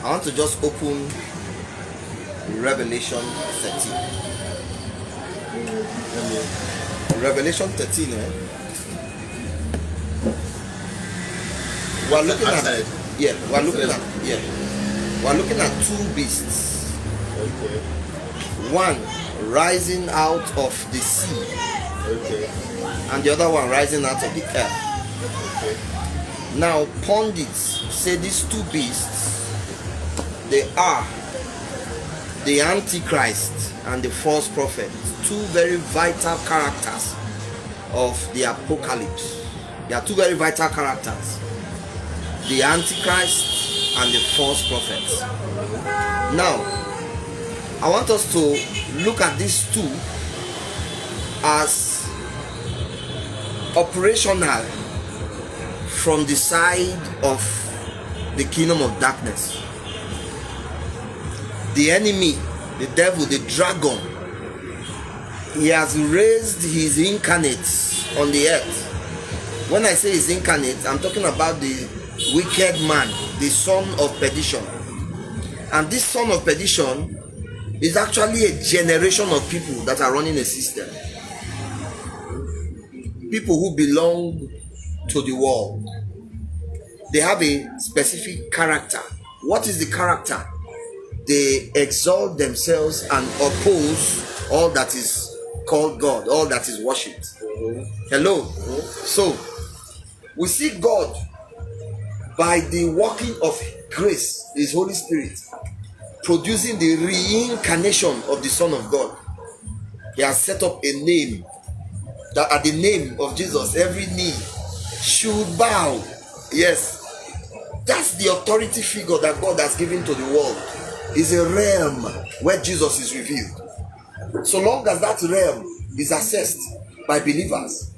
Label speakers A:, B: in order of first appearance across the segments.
A: I want to just open Revelation 13. Revelation 13, we're looking at two beasts.
B: Okay.
A: One rising out of the sea,
B: Okay.
A: and the other one rising out of the earth.
B: Okay.
A: Now, pundits say these two beasts, they are the Antichrist and the false prophet, two very vital characters of the apocalypse. They are two very vital characters, the Antichrist and the false prophet. Now, I want us to look at these two as operational from the side of the kingdom of darkness. The enemy, the devil, the dragon, he has raised his incarnates on the earth. When I say his incarnate, I'm talking about the wicked man, the son of perdition. And this son of perdition is actually a generation of people that are running a system. People who belong to the world. They have a specific character. What is the character? They exalt themselves and oppose all that is called God, all that is worshipped. Hello? So, we see God by the working of grace, His Holy Spirit, producing the reincarnation of the Son of God. He has set up a name that at the name of Jesus, every knee should bow. Yes, that's the authority figure that God has given to the world. Is a realm where Jesus is revealed. So long as that realm is assessed by believers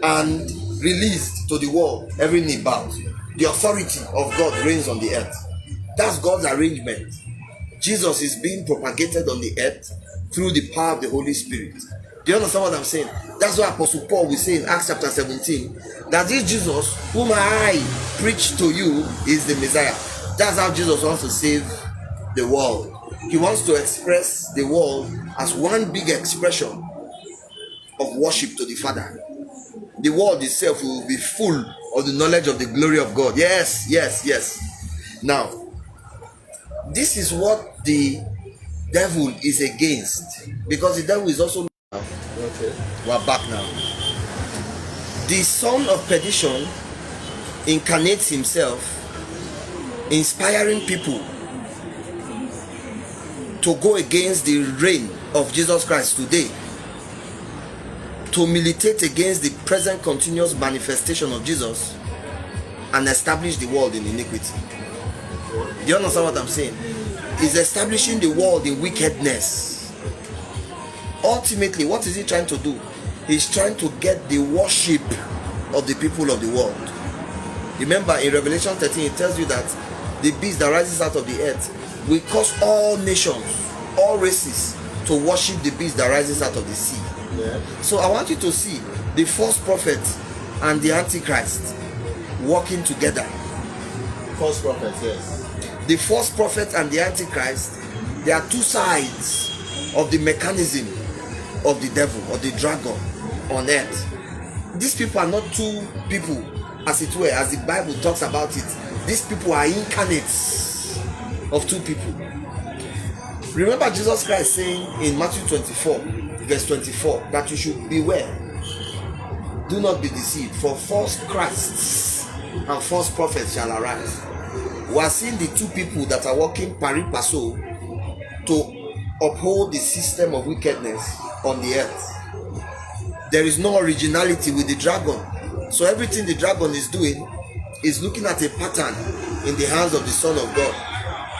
A: and released to the world, every knee bows. The authority of God reigns on the earth. That's God's arrangement. Jesus is being propagated on the earth through the power of the Holy Spirit. Do you understand what I'm saying? That's why Apostle Paul will say in Acts chapter 17 that this Jesus whom I preach to you is the Messiah. That's how Jesus wants to save the world. He wants to express the world as one big expression of worship to the Father. The world itself will be full of the knowledge of the glory of God. Yes. Now, this is what the devil is against, because the devil is also.
B: Okay.
A: We're back now. The son of perdition incarnates himself, inspiring people to go against the reign of Jesus Christ today, to militate against the present continuous manifestation of Jesus and establish the world in iniquity. Do you understand what I'm saying? He's establishing the world in wickedness. Ultimately, what is he trying to do? He's trying to get the worship of the people of the world. Remember in Revelation 13, it tells you that the beast that rises out of the earth will cause all nations, all races to worship the beast that rises out of the sea.
B: Yeah.
A: So I want you to see the false prophet and the Antichrist working together.
B: False prophet, yes.
A: The false prophet and the Antichrist, they are two sides of the mechanism of the devil or the dragon on earth. These people are not two people, as it were, as the Bible talks about it. These people are incarnates of two people. Remember Jesus Christ saying in Matthew 24 verse 24 that you should beware, do not be deceived, for false Christs and false prophets shall arise. We are seeing the two people that are working pari passu to uphold the system of wickedness on the earth. There is no originality with the dragon, so everything the dragon is doing is looking at a pattern in the hands of the Son of God,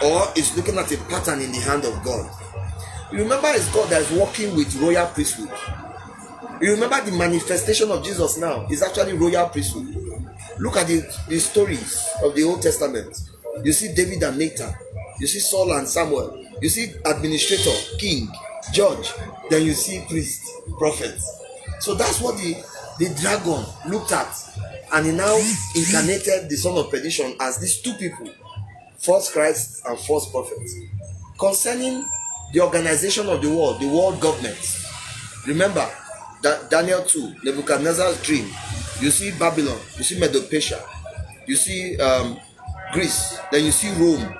A: or is looking at a pattern in the hand of God. You remember it's God that is working with royal priesthood. You remember the manifestation of Jesus now is actually royal priesthood. Look at the stories of the Old Testament. You see David and Nathan. You see Saul and Samuel. You see administrator, king, judge. Then you see priest, prophet. So that's what the dragon looked at. And he now incarnated the son of perdition as these two people. false Christs and false prophets. Concerning the organization of the world government, remember that Daniel 2, Nebuchadnezzar's dream, you see Babylon, you see Medo-Persia, you see Greece, then you see Rome.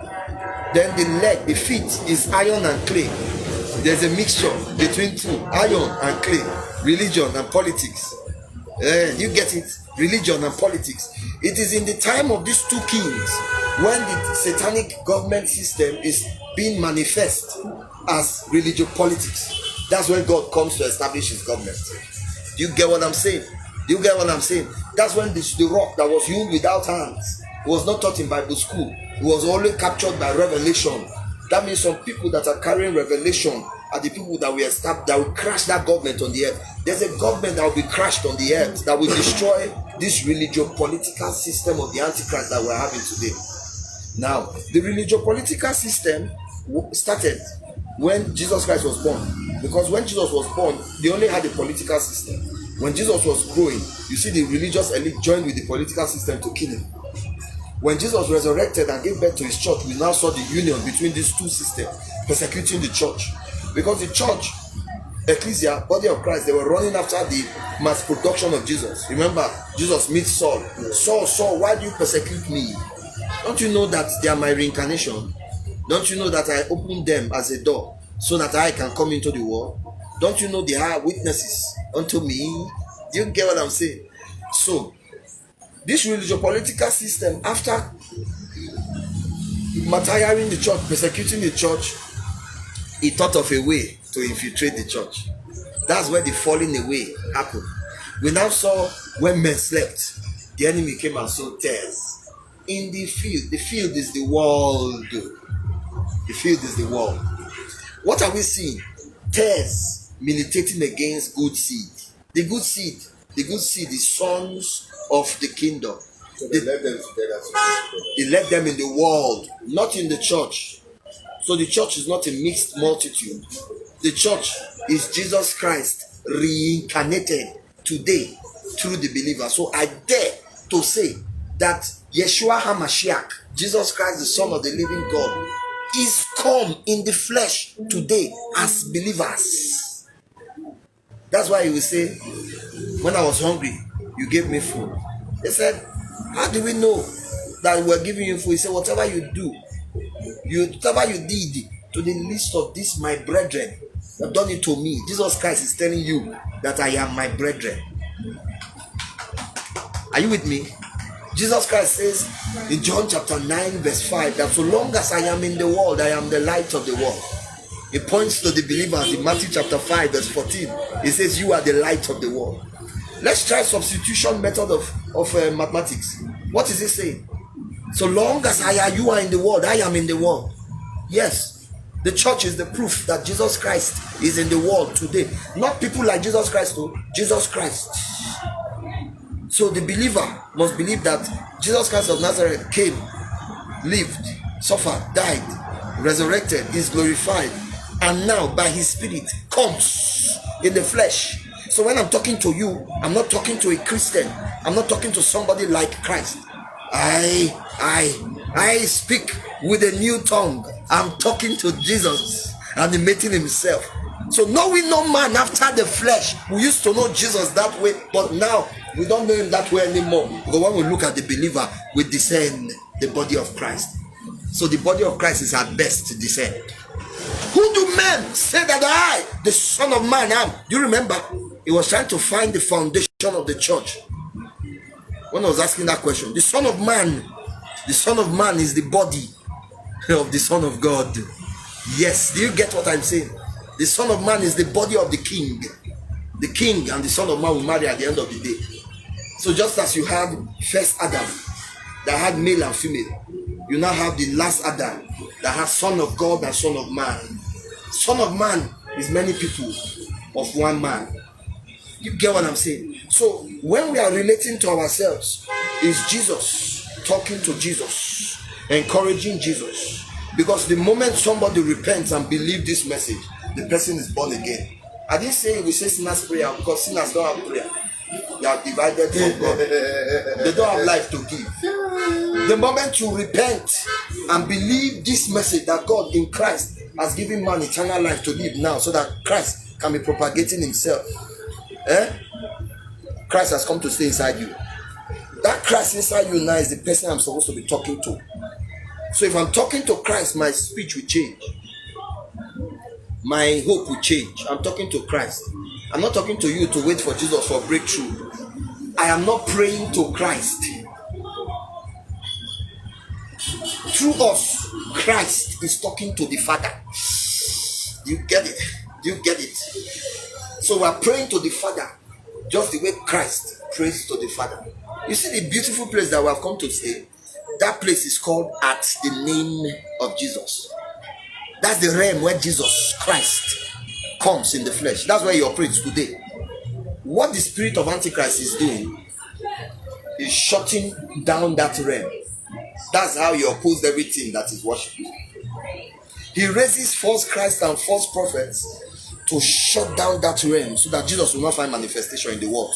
A: Then the feet is iron and clay. There's a mixture between two, iron and clay, religion and politics. You get it? Religion and politics. It is in the time of these two kings when the satanic government system is being manifest as religious politics. That's when God comes to establish his government. Do you get what I'm saying? Do you get what I'm saying? That's when the rock that was hewn without hands was not taught in Bible school. It was only captured by revelation. That means some people that are carrying revelation are the people that will establish, that will crash that government on the earth. There's a government that will be crashed on the earth that will destroy this religious political system of the Antichrist that we're having today. Now, the religious political system started when Jesus Christ was born. Because when Jesus was born, they only had a political system. When Jesus was growing, you see the religious elite joined with the political system to kill him. When Jesus resurrected and gave birth to his church, we now saw the union between these two systems persecuting the church. Because the church, ecclesia, body of Christ, they were running after the mass production of Jesus. Remember, Jesus meets Saul. Saul, why do you persecute me? Don't you know that they are my reincarnation? Don't you know that I opened them as a door so that I can come into the world? Don't you know they are witnesses unto me? Do you get what I'm saying? So, this religious political system, after martyring the church, persecuting the church, he thought of a way to infiltrate the church. That's where the falling away happened. We now saw when men slept, the enemy came and sowed tares in the field. The field is the world. The field is the world. What are we seeing? Tares militating against good seed. The good seed is sons of the kingdom.
B: So they led them together.
A: He led them in the world, not in the church. So the church is not a mixed multitude. The church is Jesus Christ reincarnated today through the believer. So I dare to say that Yeshua HaMashiach, Jesus Christ, the Son of the living God, is come in the flesh today as believers. That's why he will say, when I was hungry, you gave me food. They said, how do we know that we're giving you food? He said, whatever you do, whatever you did to the least of this my brethren, you have done it to me. Jesus Christ is telling you that I am my brethren. Are you with me? Jesus Christ says in John chapter 9 verse 5 that so long as I am in the world, I am the light of the world. He points to the believers in Matthew chapter 5 verse 14. He says you are the light of the world. Let's try substitution method of mathematics. What is it saying? So long as you are in the world, I am in the world. Yes, the church is the proof that Jesus Christ is in the world today. Not people like Jesus Christ, though. Jesus Christ. So the believer must believe that Jesus Christ of Nazareth came, lived, suffered, died, resurrected, is glorified, and now by his spirit comes in the flesh. So when I'm talking to you, I'm not talking to a Christian. I'm not talking to somebody like Christ. I speak with a new tongue. I'm talking to Jesus animating himself. So knowing no man after the flesh, we used to know Jesus that way, but now we don't know him that way anymore. Because when we look at the believer, we discern the body of Christ. So the body of Christ is at best to discern. Who do men say that I, the Son of Man, am? Do you remember? He was trying to find the foundation of the church. When I was asking that question, the Son of Man is the body of the Son of God. Yes, do you get what I'm saying? The Son of Man is the body of the King. The King and the Son of Man will marry at the end of the day. So just as you had first Adam that had male and female, you now have the last Adam that has Son of God and Son of Man. Son of Man is many people of one man. You get what I'm saying? So when we are relating to ourselves, is Jesus talking to Jesus, encouraging Jesus. Because the moment somebody repents and believes this message, the person is born again. I didn't say we say sinners prayer because sinners don't have prayer. They are divided from God. They don't have life to give. The moment you repent and believe this message that God in Christ has given man eternal life to live now, so that Christ can be propagating himself. Christ has come to stay inside you. That Christ inside you now is the person I'm supposed to be talking to. So if I'm talking to Christ, my speech will change. My hope will change. I'm talking to Christ. I'm not talking to you to wait for Jesus for breakthrough. I am not praying to Christ. Through us, Christ is talking to the Father. Do you get it? Do you get it? So we are praying to the Father just the way Christ prays to the Father. You see the beautiful place that we have come to stay? That place is called At the Name of Jesus. That's the realm where Jesus Christ comes in the flesh. That's where he operates today. What the spirit of Antichrist is doing is shutting down that realm. That's how he opposed everything that is worship. He raises false Christ and false prophets to shut down that realm so that Jesus will not find manifestation in the world.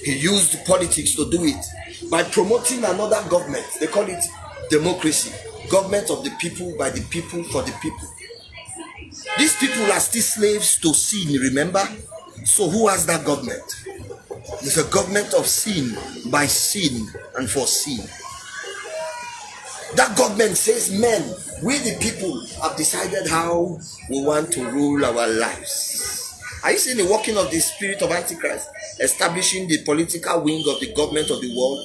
A: He used politics to do it by promoting another government. They call it democracy. Government of the people, by the people, for the people. These people are still slaves to sin, remember? So who has that government? It's a government of sin, by sin, and for sin. That government says, men, we the people have decided how we want to rule our lives. Are you seeing the working of the spirit of Antichrist establishing the political wing of the government of the world?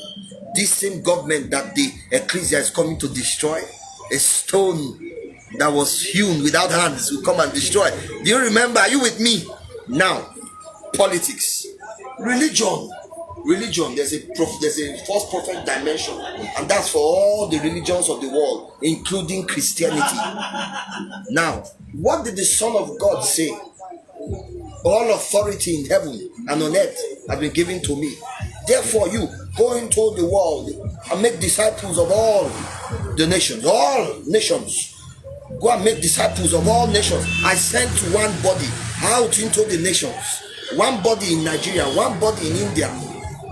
A: This same government that the ecclesia is coming to destroy, a stone that was hewn without hands will come and destroy. Do you remember? Are you with me? Now, politics, religion. There's a false prophet dimension, and that's for all the religions of the world, including Christianity. Now, what did the Son of God say? All authority in heaven and on earth has been given to me. Therefore, you go into the world and make disciples of all the nations. All nations. Go and make disciples of all nations. I sent one body out into the nations. One body in Nigeria, one body in India,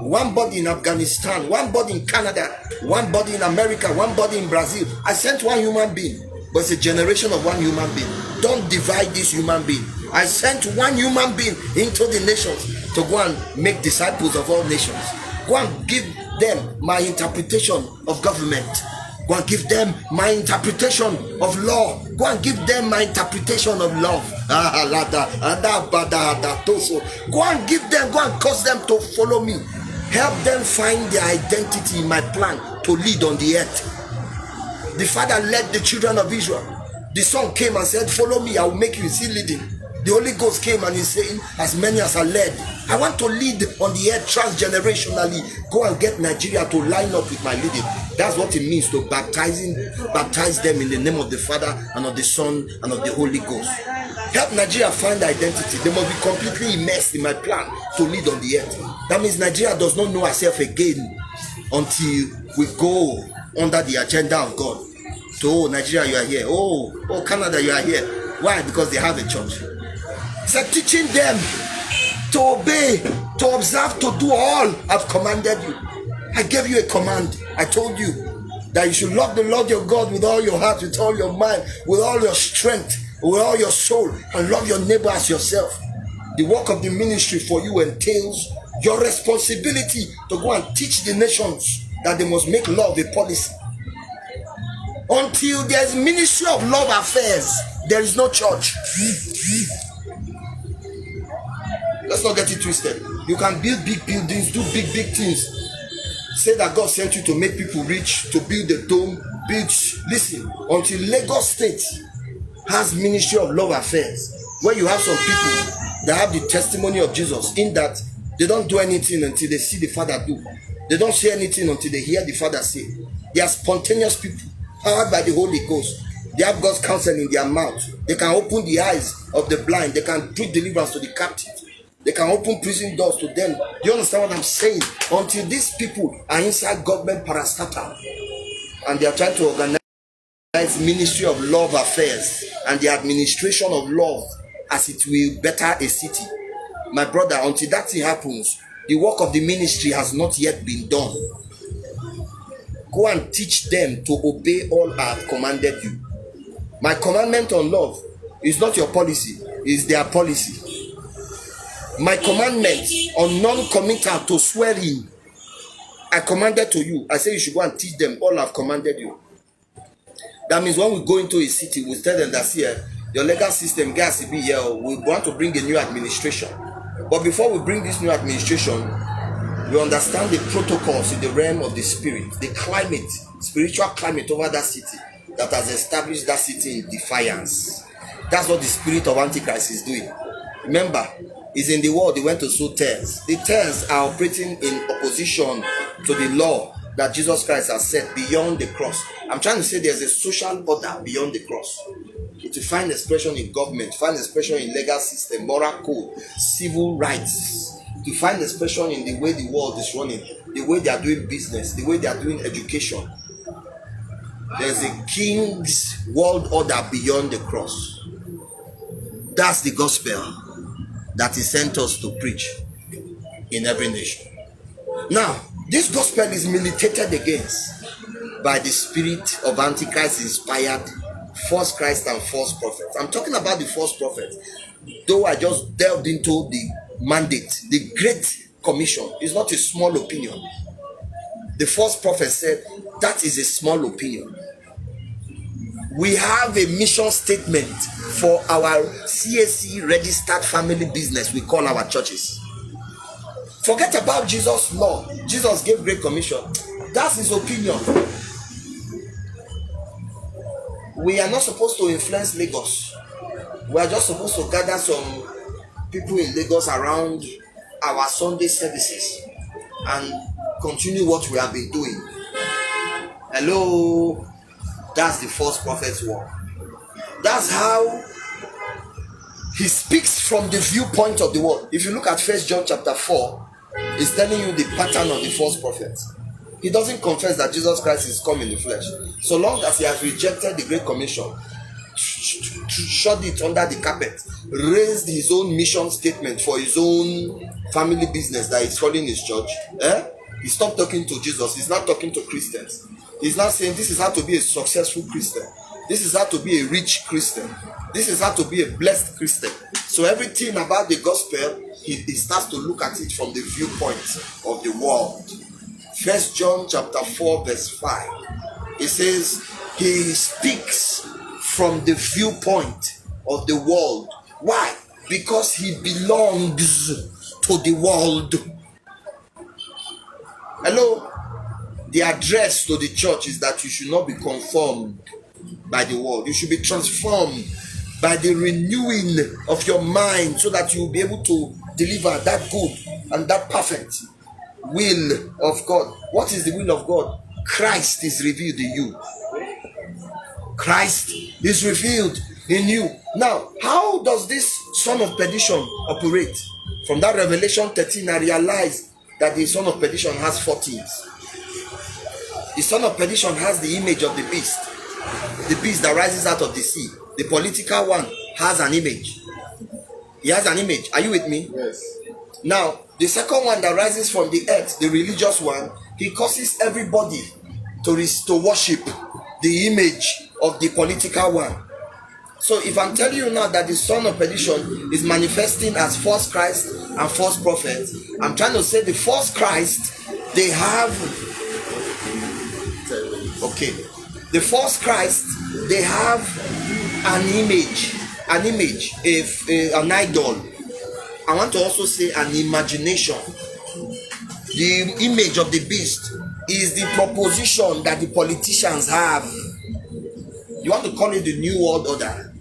A: one body in Afghanistan, one body in Canada, one body in America, one body in Brazil. I sent one human being, but it's a generation of one human being. Don't divide this human being. I sent one human being into the nations to go and make disciples of all nations. Go and give them my interpretation of government. Go and give them my interpretation of law. Go and give them my interpretation of love. Go and give them, go and cause them to follow me. Help them find their identity in my plan to lead on the earth. The Father led the children of Israel. The Son came and said, follow me, I will make you see leading. The Holy Ghost came and is saying, as many as are led. I want to lead on the earth transgenerationally. Go and get Nigeria to line up with my leading. That's what it means to baptize them in the name of the Father and of the Son and of the Holy Ghost. Help Nigeria find identity. They must be completely immersed in my plan to lead on the earth. That means Nigeria does not know herself again until we go under the agenda of God. So, oh, Nigeria, you are here. Oh, Canada, you are here. Why? Because they have a church. It's like teaching them to obey, to observe, to do all I've commanded you. I gave you a command. I told you that you should love the Lord your God with all your heart, with all your mind, with all your strength, with all your soul, and love your neighbor as yourself. The work of the ministry for you entails your responsibility to go and teach the nations that they must make love a policy. Until there is ministry of love affairs, there is no church. Let's not get it twisted. You can build big buildings, do big things. Say that God sent you to make people rich, to build a dome, build. Listen, until Lagos State has ministry of love affairs, where you have some people that have the testimony of Jesus, in that they don't do anything until they see the Father do. They don't say anything until they hear the Father say. They are spontaneous people, powered by the Holy Ghost. They have God's counsel in their mouth. They can open the eyes of the blind. They can bring deliverance to the captive. They can open prison doors to them. Do you understand what I'm saying? Until these people are inside government parastatal and they are trying to organize ministry of love affairs and the administration of love as it will better a city. My brother, until that thing happens, the work of the ministry has not yet been done. go and teach them to obey all I have commanded you. My commandment on love is not your policy, it's their policy. My commandment on non-committal to swearing, I commanded to you. I say you should go and teach them all I've commanded you. That means when we go into a city, we tell them that here, your legal system gas to be here. We want to bring a new administration. But before we bring this new administration, we understand the protocols in the realm of the spirit, the climate, spiritual climate over that city that has established that city in defiance. That's what the spirit of Antichrist is doing. Remember, he's in the world, he went to sow tares. The tares are operating in opposition to the law that Jesus Christ has set beyond the cross. I'm trying to say there's a social order beyond the cross. To find expression in government, find expression in legal system, moral code, civil rights, to find expression in the way the world is running, the way they are doing business, the way they are doing education. There's a king's world order beyond the cross. That's the gospel that he sent us to preach in every nation. Now, this gospel is militated against by the spirit of Antichrist inspired false Christ and false prophets. I'm talking about the false prophet. Though I just delved into the mandate, the Great Commission is not a small opinion. The false prophet said that is a small opinion. We have a mission statement for our CAC registered family business we call our churches. Forget about Jesus' law. Jesus gave Great Commission. That's his opinion. We are not supposed to influence Lagos. We are just supposed to gather some people in Lagos around our Sunday services and continue what we have been doing. Hello? That's the false prophet's work. That's how he speaks from the viewpoint of the world. If you look at 1 John chapter 4, it's telling you the pattern of the false prophet. He doesn't confess that Jesus Christ is come in the flesh. So long as he has rejected the Great Commission, shut it under the carpet, raised his own mission statement for his own family business that he's calling his church, he stopped talking to Jesus. He's not talking to Christians. He's not saying this is how to be a successful Christian. This is how to be a rich Christian. This is how to be a blessed Christian. So everything about the gospel, he starts to look at it from the viewpoint of the world. 1 John chapter 4 verse 5. It says he speaks from the viewpoint of the world. Why? Because he belongs to the world. Hello? The address to the church is that you should not be conformed by the world. You should be transformed by the renewing of your mind so that you will be able to deliver that good and that perfect will of God. What is the will of God? Christ is revealed in you. Christ is revealed in you. Now, how does this son of perdition operate? From that Revelation 13, I realized that the son of perdition has 4 things. The son of perdition has the image of the beast that rises out of the sea. The political one has an image. He has an image. Are you with me?
B: Yes.
A: Now, the second one that rises from the earth, the religious one, he causes everybody to worship the image of the political one. So if I'm telling you now that the son of perdition is manifesting as false Christ and false prophet, I'm trying to say the false Christ, they have, okay, the false Christ, they have an image, an idol. I want to also say an imagination. The image of the beast is the proposition that the politicians have. You want to call it the new world order.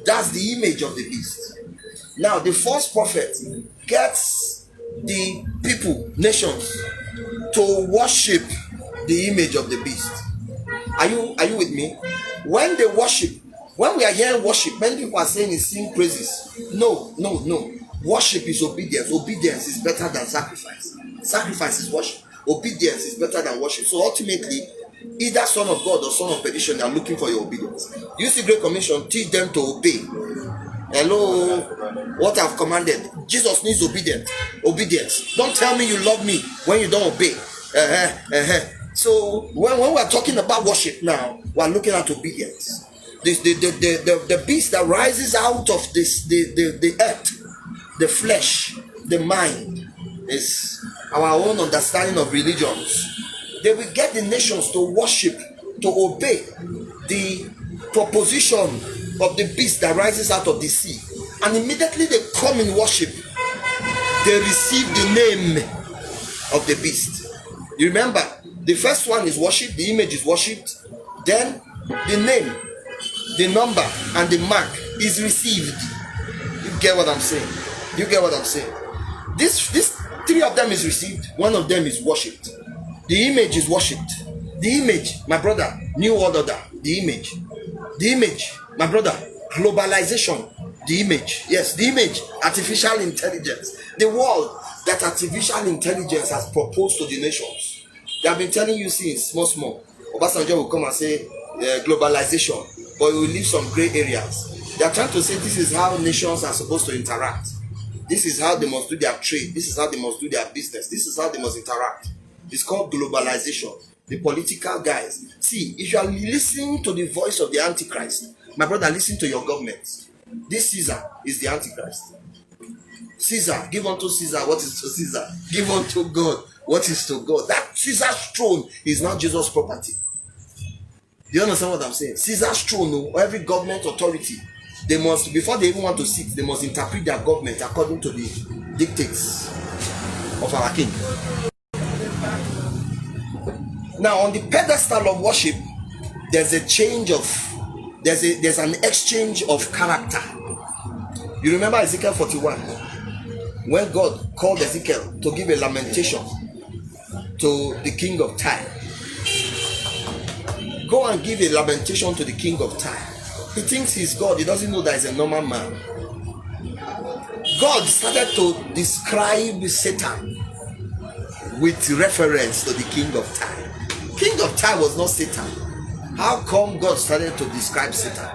A: That's the image of the beast. Now, the false prophet gets the people, nations, to worship the image of the beast. Are you with me? When they worship, when we are hearing worship, many people are saying it's sing praises. No. Worship is obedience. Obedience is better than sacrifice. Sacrifice is worship. Obedience is better than worship. So ultimately, either son of God or son of perdition are looking for your obedience. You see Great Commission, teach them to obey. Hello, what I've commanded. Jesus needs obedience. Don't tell me you love me when you don't obey. So when we're talking about worship now, we're looking at obedience. The beast that rises out of the earth, the flesh, the mind, is our own understanding of religions. They will get the nations to worship, to obey the proposition of the beast that rises out of the sea. And immediately they come in worship, they receive the name of the beast. You remember, the first one is worship, the image is worshipped, then the name, the number, and the mark is received. You get what I'm saying? You get what I'm saying? This three of them is received, one of them is worshipped. The image is worshipped. The image, my brother, new order. The image, my brother, globalization. The image, yes, the image, artificial intelligence. The world that artificial intelligence has proposed to the nations. They have been telling you since small. Obasanjo will come and say globalization, but it will leave some gray areas. They are trying to say this is how nations are supposed to interact. This is how they must do their trade. This is how they must do their business. This is how they must interact. It's called globalization. The political guys. See, if you are listening to the voice of the Antichrist, my brother, listen to your government. This Caesar is the Antichrist. Caesar, give unto Caesar what is to Caesar. Give unto God what is to God. That Caesar's throne is not Jesus' property. Do you understand what I'm saying? Caesar's throne, every government authority, they must, before they even want to sit, they must interpret their government according to the dictates of our king. Now, on the pedestal of worship, there's an exchange of character. You remember Ezekiel 41, when God called Ezekiel to give a lamentation to the king of Tyre. Go and give a lamentation to the king of Tyre. He thinks he's God. He doesn't know that he's a normal man. God started to describe Satan with reference to the king of Tyre. King of Tyre was not Satan. How come God started to describe Satan?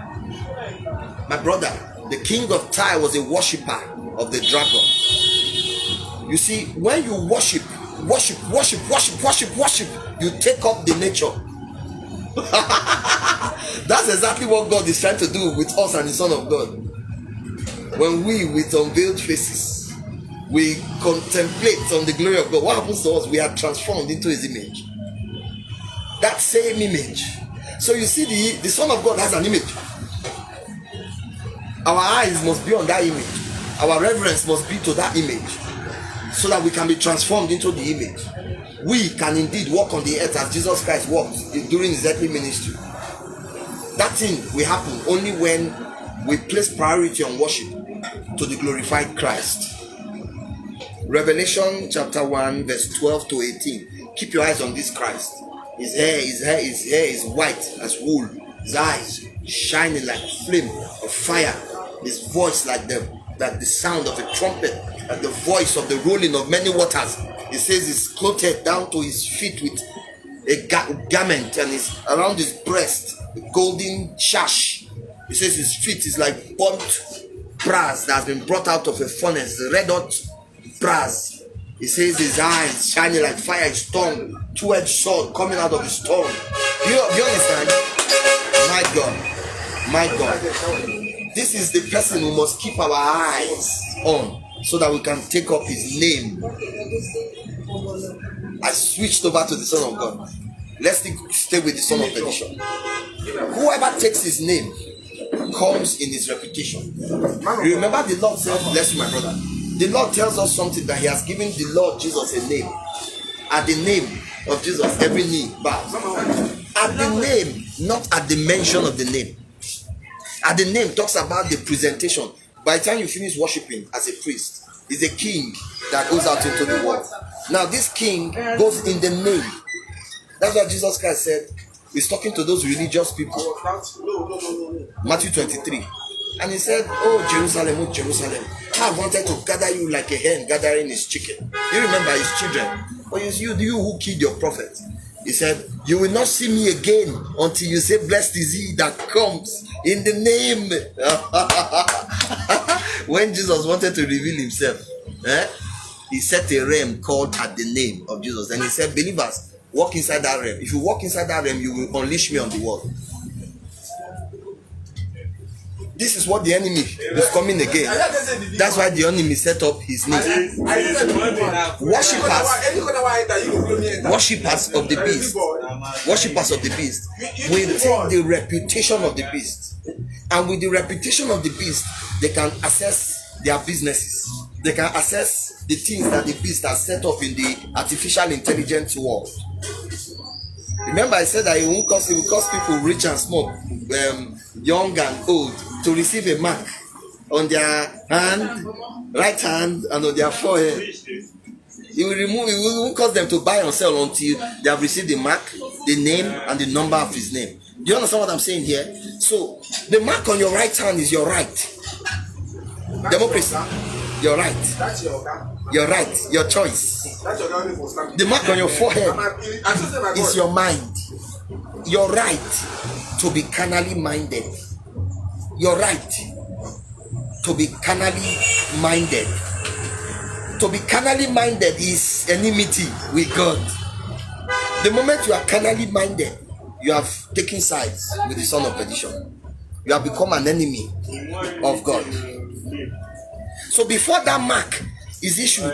A: My brother, the king of Tyre was a worshipper of the dragon. You see, when you worship, you take up the nature. That's exactly what God is trying to do with us and the Son of God. When we, with unveiled faces, we contemplate on the glory of God, what happens to us? We are transformed into his image. That same image. So you see, the Son of God has an image. Our eyes must be on that image. Our reverence must be to that image, so that we can be transformed into the image. We can indeed walk on the earth as Jesus Christ walked during his earthly ministry. That thing will happen only when we place priority on worship to the glorified Christ. Revelation chapter 1 verse 12 to 18. Keep your eyes on this Christ. His hair is white as wool. His eyes shining like flame of fire. His voice like the sound of a trumpet, like the voice of the rolling of many waters. He says he's clothed down to his feet with a garment, and is around his breast a golden sash. He says his feet is like burnt brass that has been brought out of a furnace, red hot brass. He says his eyes shining like fire, his tongue, two-edged sword coming out of his tongue. You understand? My God. This is the person we must keep our eyes on, so that we can take up his name. I switched over to the Son of God. Let's stay with the Son of Perdition. Whoever takes his name comes in his reputation. You remember the Lord said, bless you, my brother. The Lord tells us something, that he has given the Lord Jesus a name. At the name of Jesus, every knee bows. At the name, not at the mention of the name. At the name talks about the presentation. By the time you finish worshiping as a priest, is a king that goes out into the world. Now this king goes in the name. That's what Jesus Christ said. He's talking to those religious people. Matthew 23. And he said, oh Jerusalem, I wanted to gather you like a hen gathering his chicken. You remember his children. But you who killed your prophet. He said, you will not see me again until you say, blessed is he that comes in the name. When Jesus wanted to reveal himself, he set a realm called at the name of Jesus. And he said, believers, Walk inside that realm. If you walk inside that realm, you will unleash me on the world. This is what the enemy is coming again. That's why the enemy set up his name. Worshippers of the beast. Worshippers of the beast will take the reputation of the beast. And with the reputation of the beast, they can access their businesses. They can access the things that the beast has set up in the artificial intelligence world. Remember, I said that it will cause people rich and small, young and old, to receive a mark on their hand, right hand, and on their forehead. It won't cause them to buy or sell until they have received the mark, the name, and the number of his name. Do you understand what I'm saying here? So, the mark on your right hand is your right. Democracy, your right. Your right, your choice. The mark on your forehead is your mind. Your right to be carnally minded. Your right to be carnally minded. To be carnally minded is enmity with God. The moment you are carnally minded, you have taken sides with the son of perdition. You have become an enemy of God. So before that mark is issued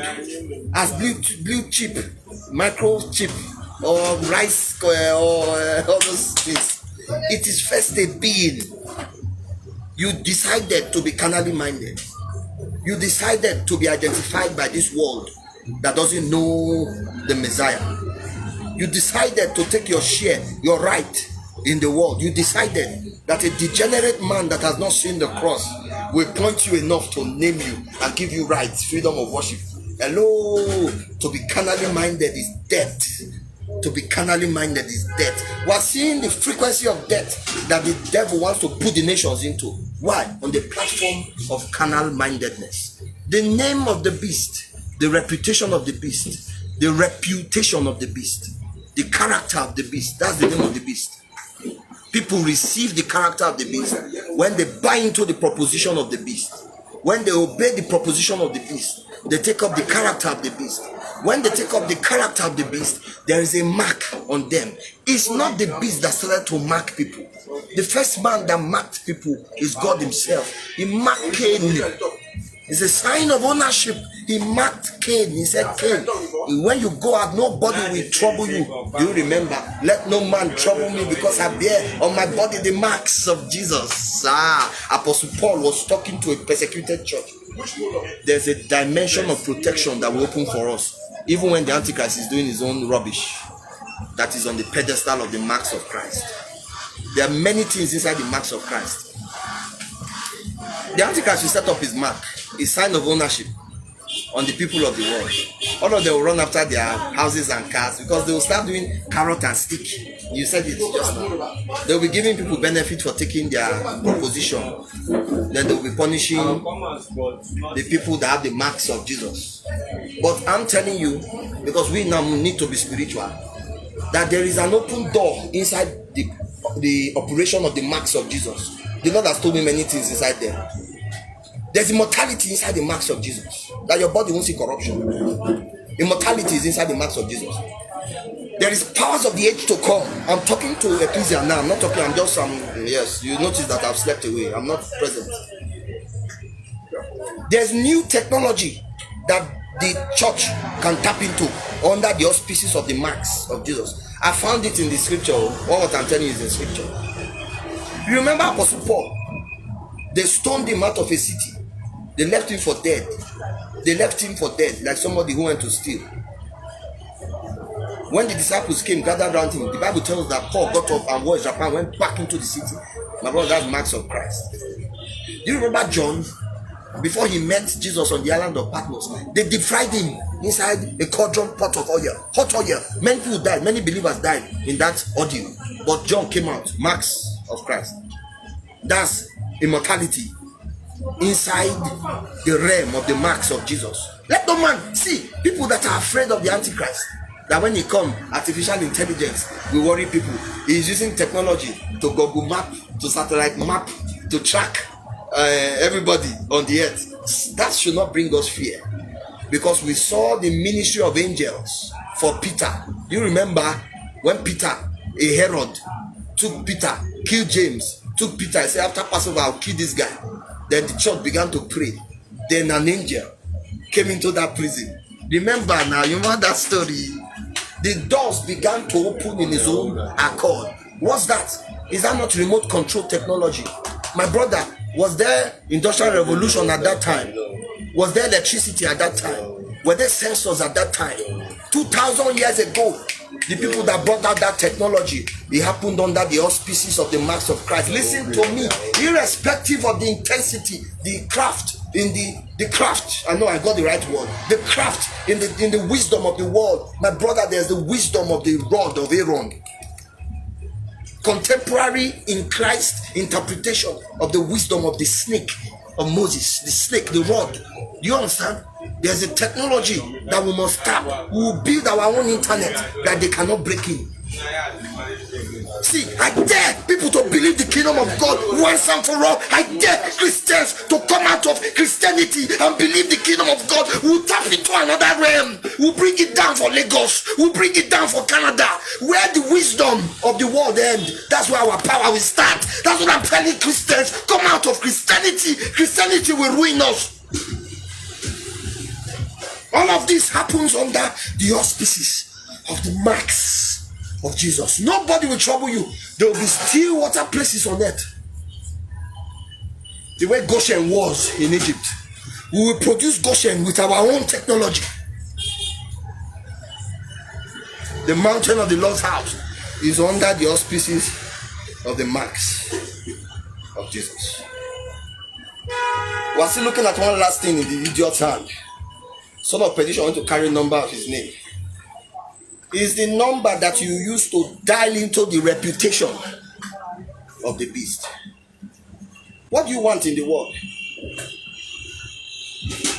A: as blue chip, microchip, or rice or all those things, it is first a being. You decided to be carnally minded. You decided to be identified by this world that doesn't know the Messiah. You decided to take your share, your right in the world. You decided that a degenerate man that has not seen the cross will point you enough to name you and give you rights, freedom of worship. Hello, to be carnally minded is death. To be carnally minded is death. We are seeing the frequency of death that the devil wants to put the nations into. Why? On the platform of carnal mindedness. The name of the beast, the reputation of the beast, the reputation of the beast, the character of the beast. That's the name of the beast. People receive the character of the beast when they buy into the proposition of the beast. When they obey the proposition of the beast, they take up the character of the beast. When they take up the character of the beast, there is a mark on them. It's not the beast that started to mark people. The first man that marked people is God himself. He marked Cain. It's a sign of ownership. He marked Cain. He said, Cain, when you go out, nobody will trouble you. Do you remember? Let no man trouble me, because I bear on my body the marks of Jesus. Apostle Paul was talking to a persecuted church. There's a dimension of protection that will open for us, even when the Antichrist is doing his own rubbish that is on the pedestal of the marks of Christ. There are many things inside the marks of Christ. The Antichrist will set up his mark, his sign of ownership on the people of the world. All of them will run after their houses and cars because they will start doing carrot and stick. You said it just now. They will be giving people benefit for taking their proposition. Then they will be punishing the people that have the marks of Jesus. But I'm telling you, because we now need to be spiritual, that there is an open door inside the operation of the marks of Jesus. The Lord has told me many things inside there. There's immortality inside the marks of Jesus, that your body won't see corruption. Immortality is inside the marks of Jesus. There is powers of the age to come. I'm talking to Ecclesia now. I'm not talking, I'm just yes, you notice that I've slept away. I'm not present. There's new technology that the church can tap into under the auspices of the marks of Jesus. I found it in the scripture. What I'm telling you is in scripture. You remember Apostle Paul? They stoned him out of a city. They left him for dead. They left him for dead, like somebody who went to steal. When the disciples came, gathered around him, the Bible tells us that Paul got up and wore his wrapper and went back into the city. My brother, that's marks of Christ. Do you remember John? Before he met Jesus on the island of Patmos, they deep fried him inside a cauldron pot of oil, hot oil. Many people died, many believers died in that ordeal. But John came out, marks of Christ. That's immortality inside the realm of the marks of Jesus. Let no man see people that are afraid of the Antichrist, that when he comes, artificial intelligence will worry people. He is using technology to Google map, to satellite map, to track everybody on the earth. That should not bring us fear, because we saw the ministry of angels for Peter. You remember when Peter, a Herod, took Peter, killed James, took Peter and said, after Passover, I'll kill this guy. Then the church began to pray. Then an angel came into that prison. Remember now, you remember that story? The doors began to open in his own accord. What's that? Is that not remote control technology? My brother, was there industrial revolution at that time? Was there electricity at that time? Were there sensors at that time? 2,000 years ago, the people that brought out that technology, it happened under the auspices of the marks of Christ. Listen to me, irrespective of the intensity, the craft in the craft, I know I got the right word, the craft in the wisdom of the world. My brother, there's the wisdom of the rod of Aaron. Contemporary in Christ interpretation of the wisdom of the snake of Moses, the snake, the rod. Do you understand? There's a technology that we must tap. We will build our own internet that they cannot break in. See, I dare people to believe the kingdom of God once and for all. I dare Christians to come out of Christianity and believe the kingdom of God. We'll tap into another realm. We'll bring it down for Lagos. We'll bring it down for Canada. Where the wisdom of the world ends, that's where our power will start. That's what I'm telling Christians. Come out of Christianity. Christianity will ruin us. All of this happens under the auspices of the marks of Jesus. Nobody will trouble you. There will be still water places on earth. The way Goshen was in Egypt. We will produce Goshen with our own technology. The mountain of the Lord's house is under the auspices of the marks of Jesus. We're still looking at one last thing in the idiot's hand. Son of perdition want to carry number of his name. Is the number that you use to dial into the reputation of the beast. What do you want in the world?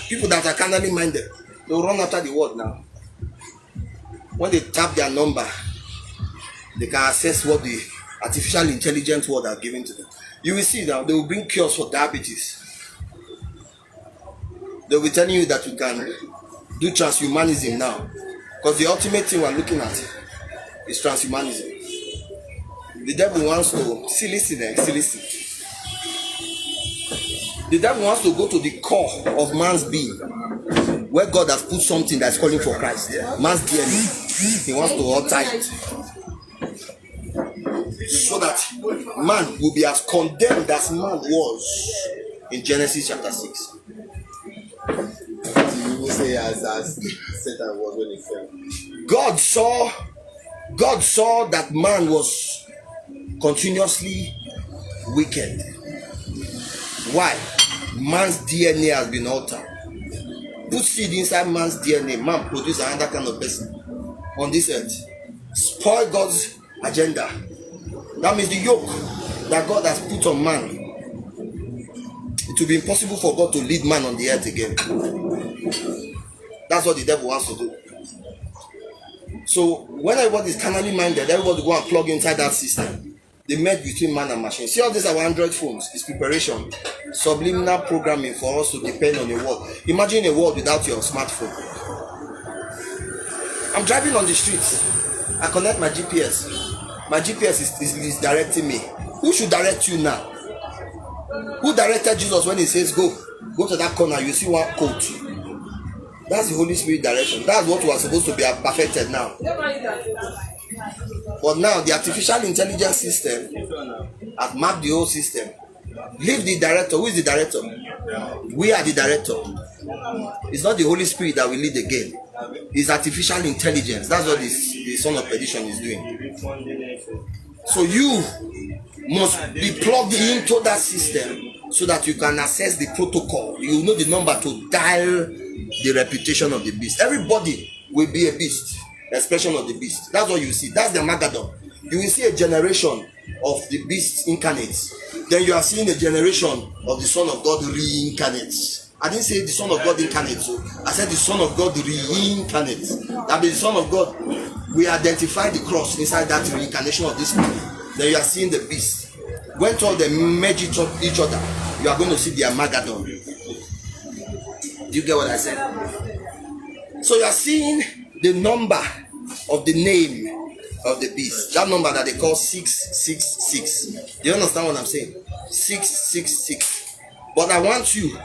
A: People that are carnally minded, they will run after the world now. When they tap their number, they can access what the artificial intelligence world are giving to them. You will see that they will bring cures for diabetes. They will be telling you that you can do transhumanism now. Because the ultimate thing we're looking at is transhumanism. The devil wants to, listen. The devil wants to go to the core of man's being, where God has put something that's calling for Christ. Man's DNA. He wants to alter it. So that man will be as condemned as man was in Genesis chapter 6.
B: You will say as Satan was when he fell.
A: God saw that man was continuously wicked. Why? Man's DNA has been altered. Put seed inside man's DNA, man produce another kind of person on this earth. Spoil God's agenda. That means the yoke that God has put on man, it will be impossible for God to lead man on the earth again. That's what the devil wants to do. So when everybody is carnally minded, everybody go and plug inside that system. They merge between man and machine. See all these our Android phones, it's preparation, subliminal programming for us to depend on the world. Imagine a world without your smartphone. I'm driving on the streets. I connect my GPS. My GPS is directing me. Who should direct you now? Who directed Jesus when he says go to that corner, you see one coat? That's the Holy Spirit direction. That's what was supposed to be perfected now. But now the artificial intelligence system has mapped the whole system. Leave the director. Who is the director? We are the director. It's not the Holy Spirit that will lead the game. It's artificial intelligence. That's what the son of perdition is doing. So you must be plugged into that system so that you can access the protocol. You know the number to dial the reputation of the beast. Everybody will be a beast, expression of the beast. That's what you see. That's the Armageddon. You will see a generation of the beast incarnate. Then you are seeing a generation of the Son of God reincarnate. I didn't say the Son of God incarnate, so I said the Son of God reincarnate. That means the Son of God, we identify the cross inside that reincarnation of this man. Then you are seeing the beast. When all them merge each other, you are going to see the Armageddon. Do you get what I said? So you are seeing the number of the name of the beast. That number that they call 666. Do you understand what I'm saying? 666. But I want you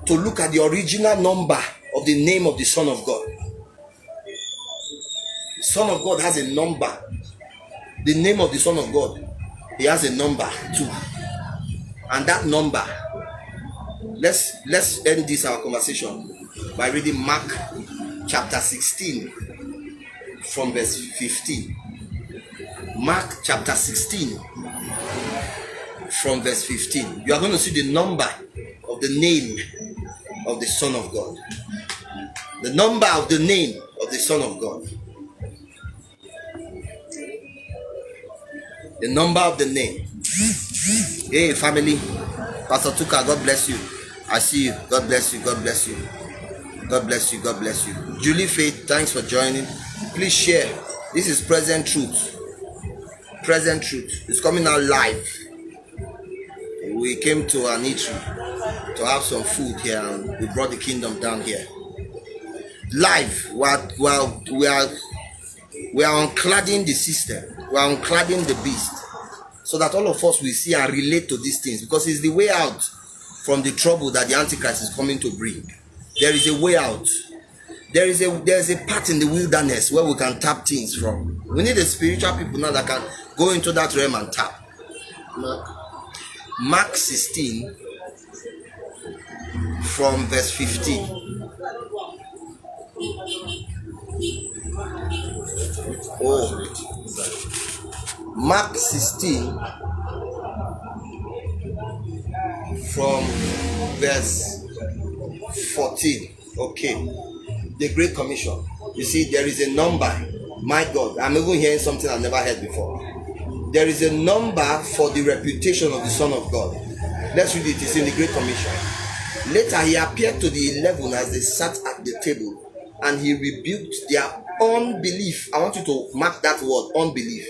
A: to look at the original number of the name of the Son of God. The Son of God has a number. The name of the Son of God, he has a number too. And that number, let's end this our conversation by reading Mark chapter 16 from verse 15. Mark chapter 16 from verse 15. You are going to see the number of the name of the Son of God. The number of the name of the Son of God. The number of the name. Hey family, Pastor Tuka, God bless you. I see you. God bless you. God bless you. God bless you. God bless you. Julie Faith, thanks for joining. Please share. This is Present Truth. Present Truth. It's coming out live. We came to an eatery to have some food here, and we brought the kingdom down here. Live. We are uncladding the system. We are uncladding the beast, so that all of us will see and relate to these things, because it's the way out from the trouble that the Antichrist is coming to bring. There is a way out. There is a part in the wilderness where we can tap things from. We need a spiritual people now that can go into that realm and tap. Mark 16 from verse 15. Mark 16 from verse 14. Okay. The Great Commission. You see, there is a number. My God, I'm even hearing something I've never heard before. There is a number for the reputation of the Son of God. Let's read it. It's in the Great Commission. Later, he appeared to the 11 as they sat at the table, and he rebuked their unbelief. I want you to mark that word, unbelief.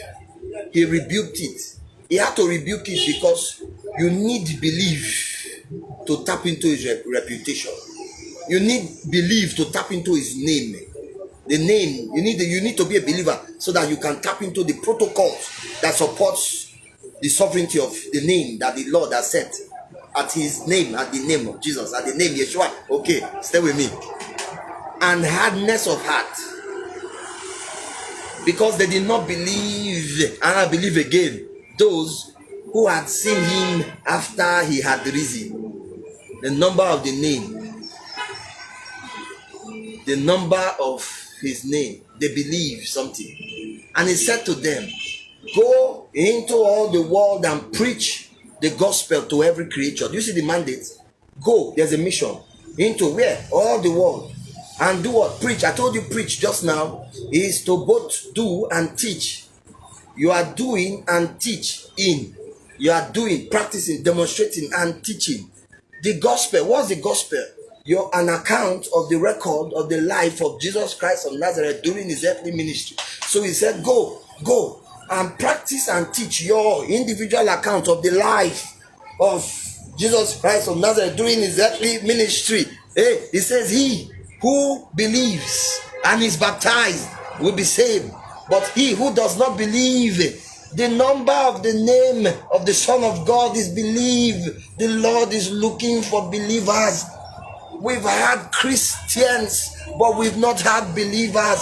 A: He rebuked it. He had to rebuke it because you need belief to tap into his reputation. You need belief to tap into his name. The name, you need to be a believer so that you can tap into the protocols that supports the sovereignty of the name that the Lord has set. At his name, at the name of Jesus, at the name Yeshua. Okay, stay with me. And hardness of heart, because they did not believe, and I believe again, those who had seen him after he had risen. The number of the name, the number of his name, they believe something. And he said to them, go into all the world and preach the gospel to every creature. Do you see the mandate? Go, there's a mission. Into where? All the world. And do what? Preach. I told you preach just now is to both do and teach. You are doing and teach in. You are doing, practicing, demonstrating and teaching. The gospel. What's the gospel? You're an account of the record of the life of Jesus Christ of Nazareth during his earthly ministry. So he said, go and practice and teach your individual account of the life of Jesus Christ of Nazareth during his earthly ministry. Hey, he says, he who believes and is baptized will be saved, but he who does not believe, the number of the name of the Son of God is believe. The Lord is looking for believers. We've had Christians, but we've not had believers.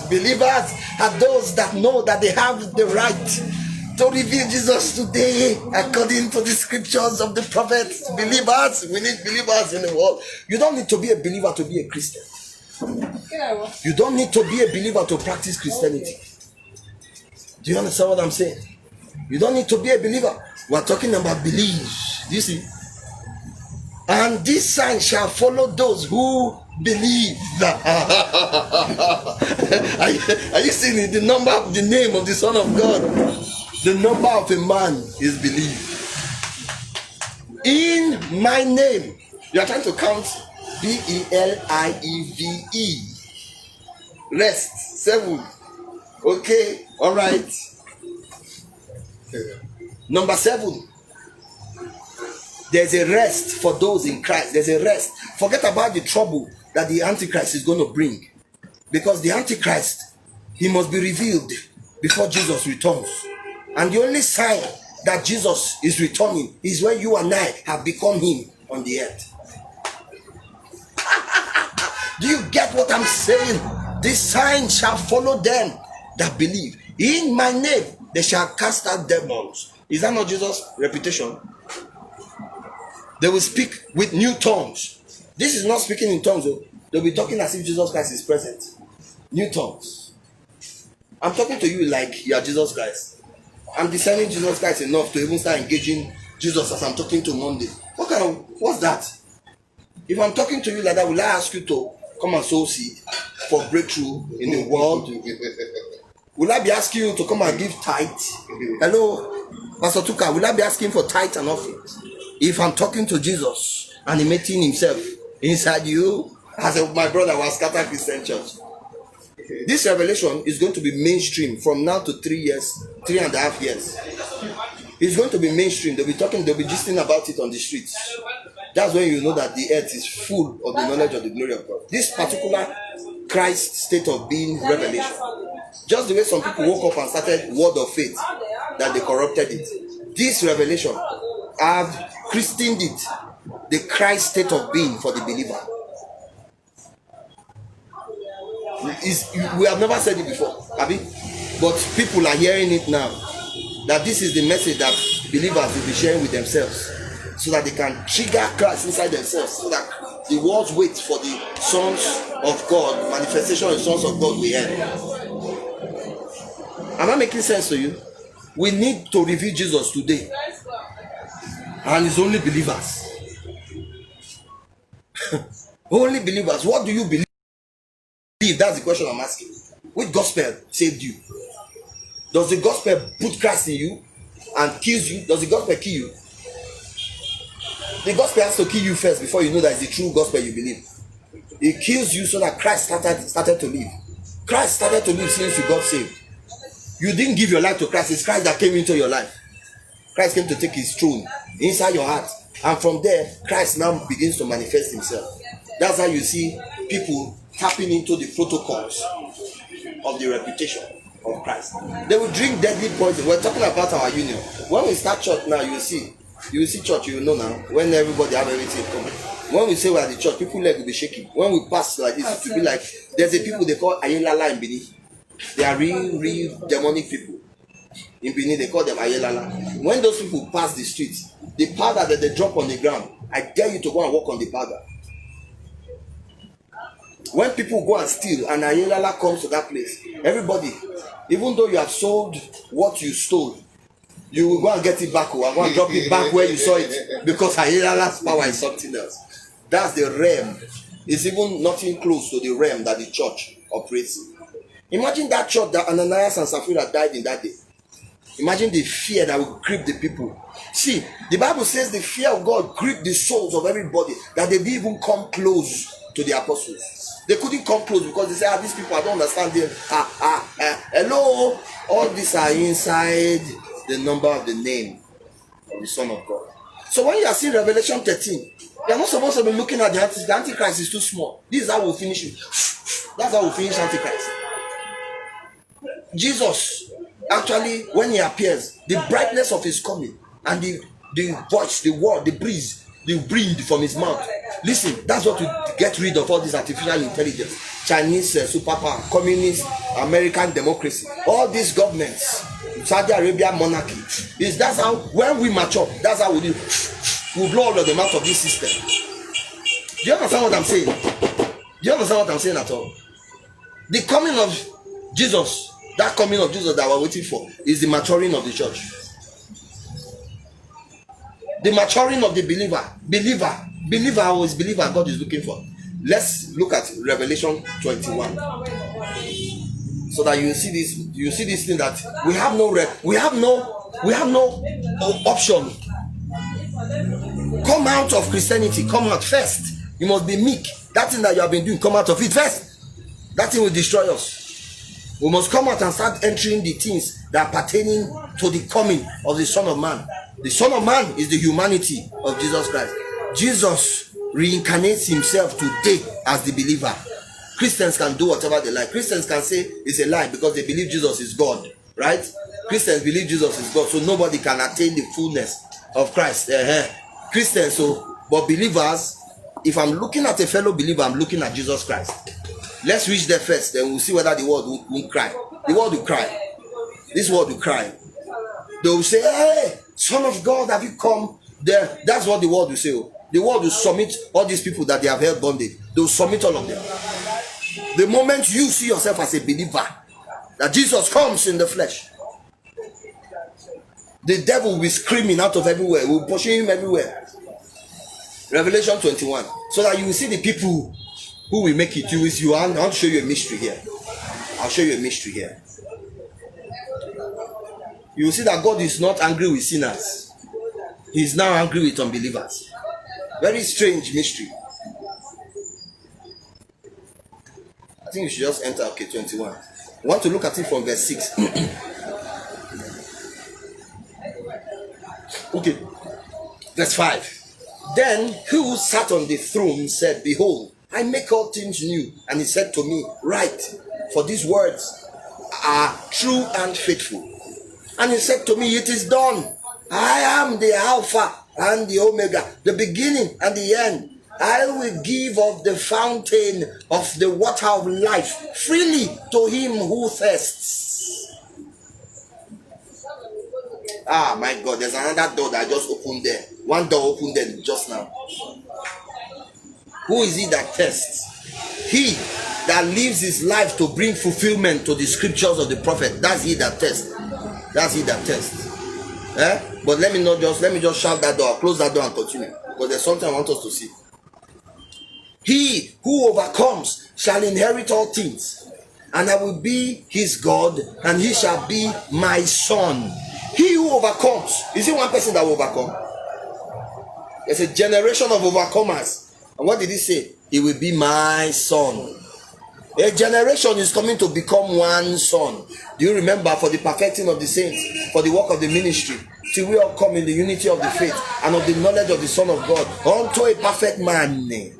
A: Believers are those that know that they have the right to reveal Jesus today according to the scriptures of the prophets. Believers, we need believers in the world. You don't need to be a believer to be a Christian. You don't need to be a believer to practice Christianity. Do you understand what I'm saying? You don't need to be a believer. We're talking about belief. Do you see? And this sign shall follow those who believe. Are you seeing it? The number of the name of the Son of God, the number of a man is believe. In my name, you are trying to count BELIEVE. Rest 7. Okay, all right. Number 7. There's a rest for those in Christ. There's a rest. Forget about the trouble that the Antichrist is going to bring. Because the Antichrist he must be revealed before Jesus returns. And the only sign that Jesus is returning is when you and I have become him on the earth. Do you get what I'm saying? This sign shall follow them that believe. In my name they shall cast out demons. Is that not Jesus' reputation? They will speak with new tongues. This is not speaking in tongues, though. They'll be talking as if Jesus Christ is present. New tongues. I'm talking to you like you are Jesus Christ. I'm discerning Jesus Christ enough to even start engaging Jesus as I'm talking to Monday. What's that? If I'm talking to you like that, will I ask you to come and sow seed for breakthrough in the world? Will I be asking you to come and give tithe? Hello, Pastor Tuka, will I be asking for tithe and offering? If I'm talking to Jesus animating himself inside you, as my brother was scattered Christian church. This revelation is going to be mainstream from now to 3.5 years. It's going to be mainstream. They'll be gisting about it on the streets. That's when you know that the earth is full of the knowledge of the glory of God. This particular Christ state of being revelation, just the way some people woke up and started word of faith, that they corrupted it. This revelation, I've christened it the Christ state of being for the believer. We have never said it before, have we? But people are hearing it now. That this is the message that believers will be sharing with themselves, so that they can trigger Christ inside themselves, so that the world waits for the sons of God, manifestation of the sons of God we end. Am I making sense to you? We need to reveal Jesus today, and it's only believers. Only believers. What do you believe? That's the question I'm asking. Which gospel saved you? Does the gospel put Christ in you and kills you? Does the gospel kill you? The gospel has to kill you first before you know that it's the true gospel you believe. It kills you so that Christ started to live. Christ started to live since you got saved. You didn't give your life to Christ. It's Christ that came into your life. Christ came to take his throne inside your heart. And from there, Christ now begins to manifest himself. That's how you see people tapping into the protocols of the reputation of Christ. They will drink deadly poison. We're talking about our union. When we start church now, you will see church, you will know now, when everybody have everything common. When we say we are the church, people leg will be shaking. When we pass like this, it will be like, there's a people they call Ayelala in Benin. They are real demonic people. In Benin, they call them Ayelala. When those people pass the streets, the powder that they drop on the ground, I dare you to go and walk on the powder. When people go and steal and Ayelala comes to that place, everybody, even though you have sold what you stole, you will go and get it back, or go and drop it back where you saw it, because Ayelala's power is something else. That's the realm. It's even nothing close to the realm that the church operates in. Imagine that church that Ananias and Sapphira died in that day. Imagine the fear that will grip the people. See, the Bible says the fear of God gripped the souls of everybody, that they didn't even come close to the apostles. They couldn't come close because they say, these people, I don't understand them. Hello, all these are inside the number of the name of the Son of God. So when you are seeing Revelation 13, you are not supposed to be looking at the Antichrist. The Antichrist is too small. This is how we'll finish it. That's how we'll finish Antichrist. Jesus, actually, when he appears, the brightness of his coming and the voice, the word, the breeze, the breathe from his mouth. Listen, that's what will get rid of all this artificial intelligence. Chinese superpower, communist, American democracy, all these governments, Saudi Arabia monarchy. That's how, when we mature, that's how we do. We'll blow all of them out of this system. Do you understand what I'm saying? Do you understand what I'm saying at all? The coming of Jesus, that coming of Jesus that we're waiting for, is the maturing of the church. The maturing of the believer always believer God is looking for. Let's look at Revelation 21, so that you see this thing that we have no option. Come out of Christianity. Come out first. You must be meek. That thing that you have been doing, come out of it first. That thing will destroy us. We must come out and start entering the things that are pertaining to the coming of the Son of Man. The Son of Man is the humanity of Jesus Christ. Jesus reincarnates himself today as the believer. Christians can do whatever they like. Christians can say it's a lie because they believe Jesus is God, right? Christians believe Jesus is God, so nobody can attain the fullness of Christ. Christians, so, but believers, if I'm looking at a fellow believer, I'm looking at Jesus Christ. Let's reach there first, then we'll see whether the world will cry. The world will cry. This world will cry. They will say, hey, Son of God, have you come there? That's what the world will say. The world will submit all these people that they have held bondage. They will submit all of them. The moment you see yourself as a believer, that Jesus comes in the flesh, the devil will be screaming out of everywhere. We'll pursue him everywhere. Revelation 21. So that you will see the people who will make it. I want to show you a mystery here. I'll show you a mystery here. You will see that God is not angry with sinners. He is now angry with unbelievers. Very strange mystery. I think you should just enter 21. I want to look at it from verse 6. Okay. Verse 5. Then he who sat on the throne said, behold, I make all things new. And he said to me, write, for these words are true and faithful. And he said to me, it is done. I am the Alpha and the Omega, the beginning and the end. I will give of the fountain of the water of life freely to him who thirsts. Ah, my God, there's another door that I just opened there. One door opened there just now. Who is he that thirsts? He that lives his life to bring fulfillment to the scriptures of the prophet. That's he that thirsts. That's he that thirsts. But let me just shout that door, close that door and continue. Because there's something I want us to see. He who overcomes shall inherit all things, and I will be his God, and he shall be my son. He who overcomes, is it one person that will overcome? There's a generation of overcomers. And what did he say? He will be my son. A generation is coming to become one son. Do you remember, for the perfecting of the saints, for the work of the ministry, till we all come in the unity of the faith and of the knowledge of the Son of God, unto a perfect man.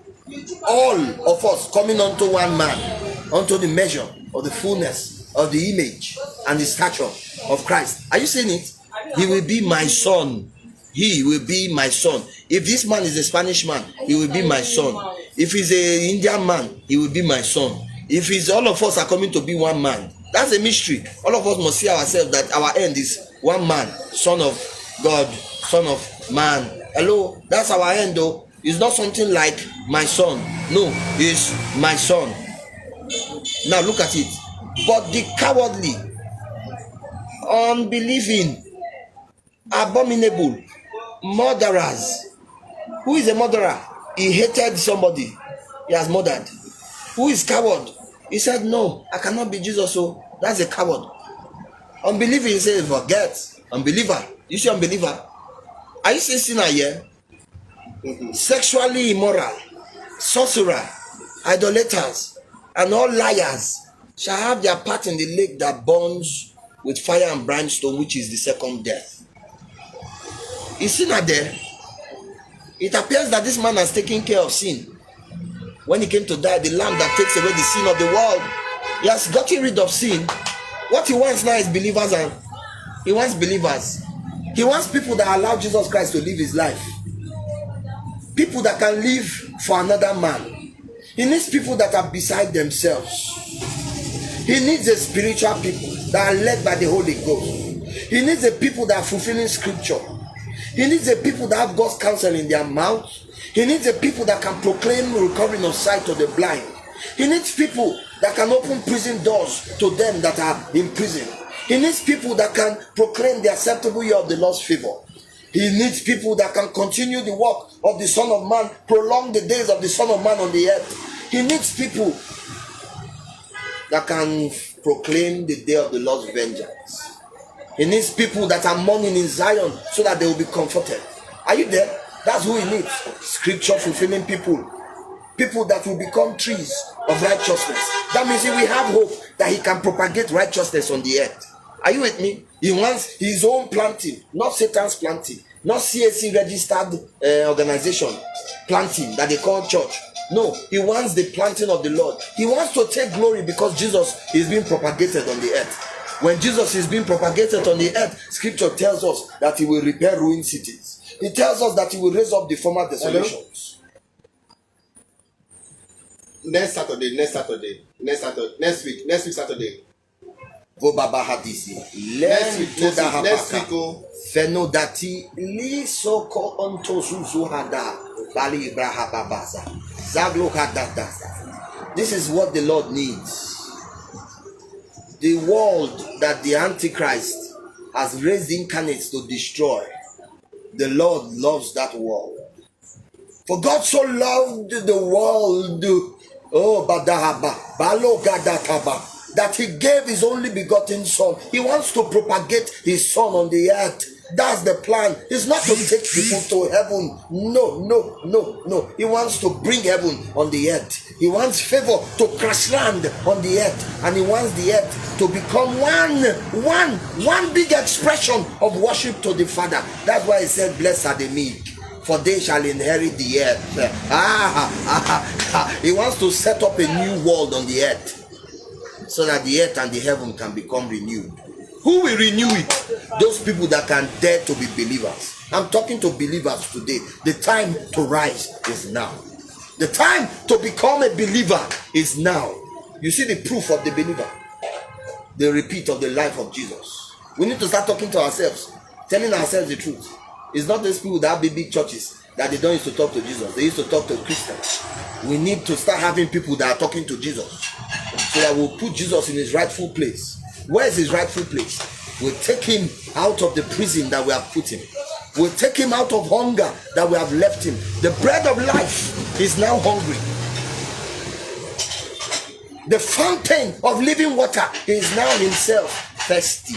A: All of us coming unto one man, unto the measure of the fullness of the image and the stature of Christ. Are you seeing it? He will be my son. He will be my son. If this man is a Spanish man, he will be my son. If he's an Indian man, he will be my son. If he's all of us are coming to be one man, that's a mystery. All of us must see ourselves that our end is one man, Son of God, Son of man. Hello, that's our end though. It's not something like my son. No, it's my son. Now look at it. But the cowardly, unbelieving, abominable, murderers. Who is a murderer? He hated somebody. He has murdered. Who is coward? He said, no, I cannot be Jesus. So that's a coward. Unbelieving, he says, forget. Unbeliever. You see unbeliever? Are you saying sinner here? Sexually immoral, sorcerer, idolaters, and all liars shall have their part in the lake that burns with fire and brimstone, which is the second death. Is sinner there? It appears that this man has taken care of sin. When he came to die, the lamb that takes away the sin of the world, he has gotten rid of sin. What he wants now is believers, and he wants believers. He wants people that allow Jesus Christ to live his life. People that can live for another man. He needs people that are beside themselves. He needs a spiritual people that are led by the Holy Ghost. He needs a people that are fulfilling scripture. He needs a people that have God's counsel in their mouth. He needs a people that can proclaim recovering of sight to the blind. He needs people that can open prison doors to them that are in prison. He needs people that can proclaim the acceptable year of the Lord's favor. He needs people that can continue the work of the Son of Man, prolong the days of the Son of Man on the earth. He needs people that can proclaim the day of the Lord's vengeance. He needs people that are mourning in Zion so that they will be comforted. Are you there? That's who he needs. Scripture fulfilling people. People that will become trees of righteousness. That means he will have hope that he can propagate righteousness on the earth. Are you with me? He wants his own planting, not Satan's planting, not CAC registered organization planting that they call church. No, he wants the planting of the Lord. He wants to take glory because Jesus is being propagated on the earth. When Jesus is being propagated on the earth, scripture tells us that he will repair ruined cities. It tells us that he will raise up the former desolations.
B: Next week Saturday.
A: Vobaba hadisi.
B: Next week,
A: Fenodati li soko onto suzuhada bali brahababaza zaglokadadaza. This is what the Lord needs. The world that the Antichrist has raised incarnates to destroy, the Lord loves that world. For God so loved the world, that he gave his only begotten son. He wants to propagate his son on the earth. That's the plan. It's not to take people to heaven. No. He wants to bring heaven on the earth. He wants favor to crash land on the earth. And he wants the earth to become one big expression of worship to the Father. That's why he said, blessed are the meek, for they shall inherit the earth. He wants to set up a new world on the earth, so that the earth and the heaven can become renewed. Who will renew it? Those people that can dare to be believers. I'm talking to believers today. The time to rise is now. The time to become a believer is now. You see the proof of the believer? The repeat of the life of Jesus. We need to start talking to ourselves, telling ourselves the truth. It's not these people that have big churches that they don't used to talk to Jesus. They used to talk to Christians. We need to start having people that are talking to Jesus, so that we'll put Jesus in his rightful place. Where is his rightful place? We'll take him out of the prison that we have put him. We'll take him out of hunger that we have left him. The bread of life is now hungry. The fountain of living water is now himself thirsty.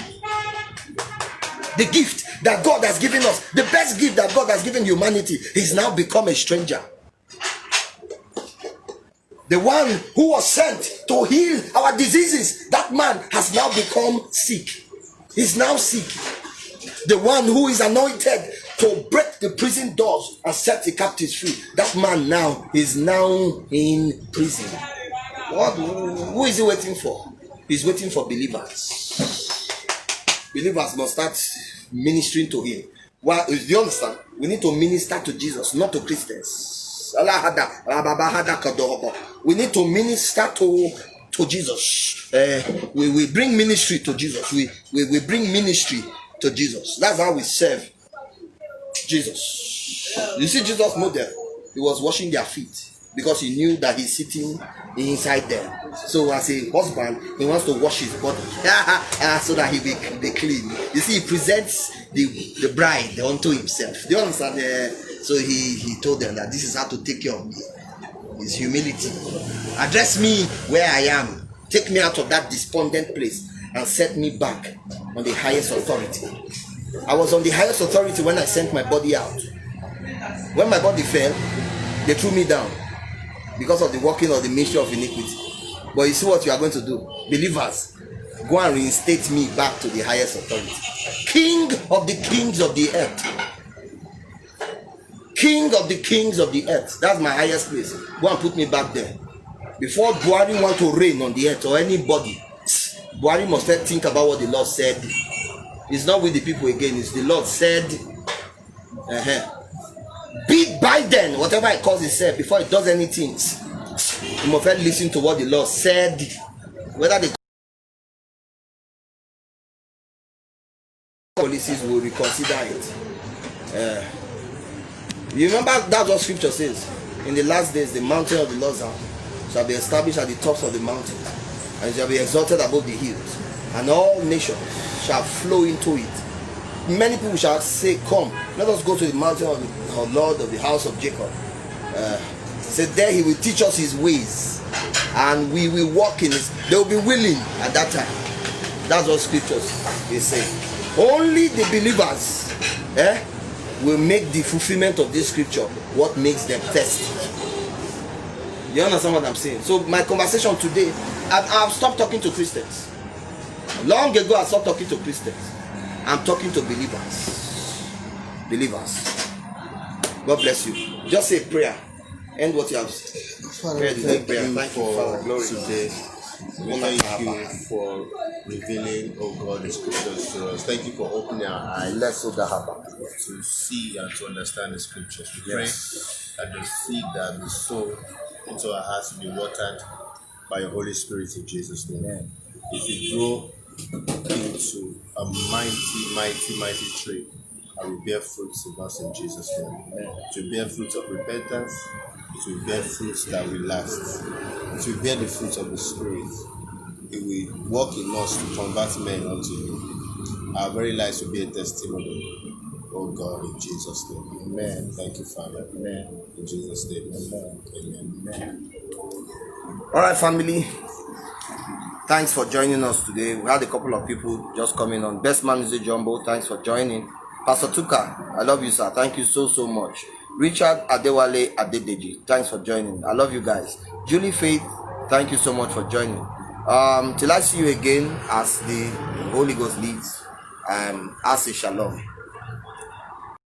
A: The gift that God has given us, the best gift that God has given humanity, is now become a stranger. The one who was sent to heal our diseases, that man has now become sick. He's now sick. The one who is anointed to break the prison doors and set the captives free, that man now is now in prison. Who is he waiting for? He's waiting for believers. Believers must start ministering to him. Well, do you understand? We need to minister to Jesus, not to Christians. We need to minister to Jesus. We bring ministry to Jesus. We bring ministry to Jesus. That's how we serve Jesus. You see Jesus' model. He was washing their feet because he knew that he's sitting inside them. So as a husband, he wants to wash his body so that he be clean. You see, he presents the bride unto himself. Do you understand? So he told them that this is how to take care of me. It's humility. Address me where I am. Take me out of that despondent place and set me back on the highest authority. I was on the highest authority when I sent my body out. When my body fell, they threw me down because of the working of the ministry of iniquity. But you see what you are going to do? Believers, go and reinstate me back to the highest authority. King of the kings of the earth. King of the kings of the earth. That's my highest place. Go and put me back there. Before Buhari want to reign on the earth, or anybody, Buhari must first think about what the Lord said. It's not with the people again. It's the Lord said. Beat Biden, whatever it calls himself, before he does anything. You must first listen to what the Lord said. Whether the policies will reconsider it. You remember that's what scripture says. In the last days, the mountain of the Lord shall be established at the tops of the mountains, and it shall be exalted above the hills, and all nations shall flow into it. Many people shall say, come, let us go to the mountain of the Lord of the house of Jacob. So there he will teach us his ways, and we will walk in his. They will be willing at that time. That's what scriptures is saying. Only the believers will make the fulfillment of this scripture what makes them thirsty. You understand what I'm saying? So my conversation today, I've stopped talking to Christians. Long ago I stopped talking to Christians. I'm talking to believers. Believers. God bless you. Just say a prayer. End what you have
B: Father, thank you for today. We thank you for revealing, oh God, the scriptures to us. Thank you for opening our eyes to see and to understand the scriptures. We pray that the seed that we sow into our hearts will be watered by your Holy Spirit in Jesus' name. If you grow into a mighty tree, I will bear fruits in us in Jesus' name. It will bear fruits of repentance. It will bear fruits that will last. It will bear the fruits of the Spirit. It will work in us to convert men unto you. Our very lives will be a testimony. Oh God, in Jesus' name. Amen. Thank you, Father. Amen. In Jesus' name. Amen. Amen.
A: All right, family. Thanks for joining us today. We had a couple of people just coming on. Best Man is a Jumbo. Thanks for joining. Pastor Tuka, I love you, sir. Thank you so much. Richard Adewale Adedeji, thanks for joining. I love you guys. Julie Faith, thank you so much for joining. Till I see you again, as the Holy Ghost leads, I say shalom.